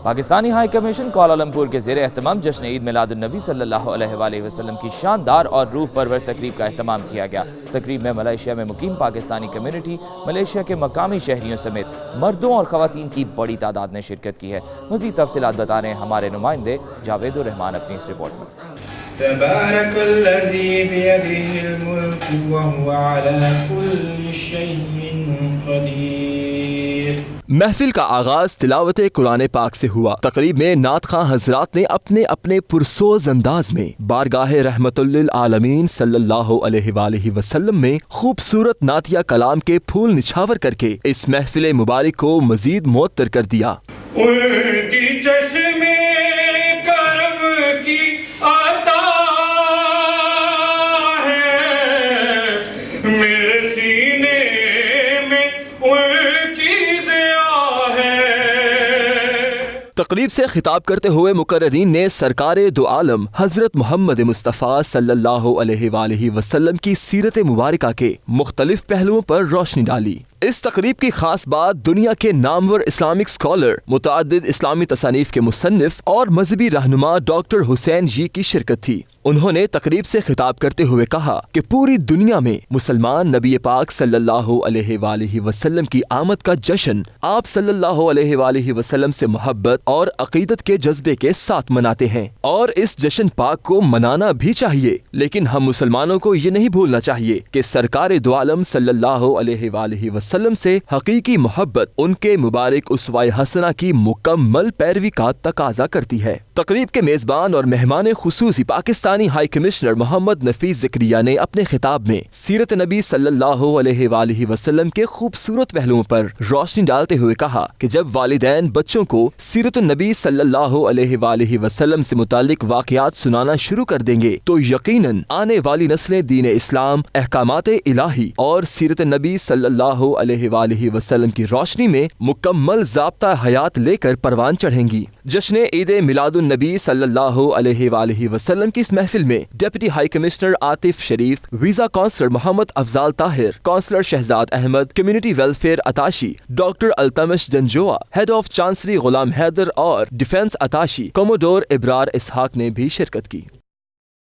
Pakistani high commission Kuala Lumpur کے زیر اہتمام جشن عید میلاد النبی صلی اللہ علیہ وآلہ وسلم کی شاندار اور روح پرور تقریب کا اہتمام کیا گیا۔ تقریب میں ملائیشیا میں مقیم پاکستانی کمیونٹی، ملائیشیا کے مقامی شہریوں سمیت مردوں اور خواتین کی بڑی تعداد نے شرکت کی ہے۔ مزید تفصیلات بتا رہے ہیں ہمارے نمائندے جاوید الرحمان اپنی اس رپورٹ میں۔ تبارک الذی بیدہ الملک وہو علی کل شیء قدیر۔ محفل کا آغاز تلاوت قرآن پاک سے ہوا۔ تقریب میں نعت خواں حضرات نے اپنے اپنے پرسوز انداز میں بارگاہ رحمت للعالمین صلی اللہ علیہ وآلہ وسلم میں خوبصورت نعتیہ کلام کے پھول نچھاور کر کے اس محفل مبارک کو مزید معطر کر دیا۔ ان کی چشم کرم کی عطا ہے، میرے سینے میں ان کی ضیاء ہے۔ تقریب سے خطاب کرتے ہوئے مقررین نے سرکار دو عالم حضرت محمد مصطفیٰ صلی اللہ علیہ وآلہ وسلم کی سیرت مبارکہ کے مختلف پہلوؤں پر روشنی ڈالی۔ اس تقریب کی خاص بات دنیا کے نامور اسلامک اسکالر، متعدد اسلامی تصانیف کے مصنف اور مذہبی رہنما ڈاکٹر حسین جی کی شرکت تھی۔ انہوں نے تقریب سے خطاب کرتے ہوئے کہا کہ پوری دنیا میں مسلمان نبی پاک صلی اللہ علیہ وآلہ وسلم کی آمد کا جشن آپ صلی اللہ علیہ وآلہ وسلم سے محبت اور عقیدت کے جذبے کے ساتھ مناتے ہیں، اور اس جشن پاک کو منانا بھی چاہیے، لیکن ہم مسلمانوں کو یہ نہیں بھولنا چاہیے کہ سرکار دو عالم صلی اللہ علیہ وآلہ وسلم سے حقیقی محبت ان کے مبارک اسوہ حسنہ کی مکمل پیروی کا تقاضا کرتی ہے۔ تقریب کے میزبان اور مہمان خصوصی پاکستانی ہائی کمشنر محمد نفیس زکریا نے اپنے خطاب میں سیرت نبی صلی اللہ علیہ وآلہ وسلم کے خوبصورت پہلوؤں پر روشنی ڈالتے ہوئے کہا کہ جب والدین بچوں کو سیرت النبی صلی اللہ علیہ وآلہ وسلم سے متعلق واقعات سنانا شروع کر دیں گے تو یقیناً آنے والی نسلیں دین اسلام، احکامات الہی اور سیرت نبی صلی اللہ علیہ وآلہ وسلم کی روشنی میں مکمل ضابطہ حیات لے کر پروان چڑھیں گی۔ جشن عید میلاد النبی صلی اللہ علیہ وآلہ وسلم کی اس محفل میں deputy high commissioner Atif Sharif, visa counsellor Muhammad Afzal Tahir, counsellor Shahzad Ahmed, community welfare attache doctor Altamash Janjua, head of chancery Ghulam Haider اور ڈیفنس اتاشی کوموڈور ابرار اسحاق نے بھی شرکت کی۔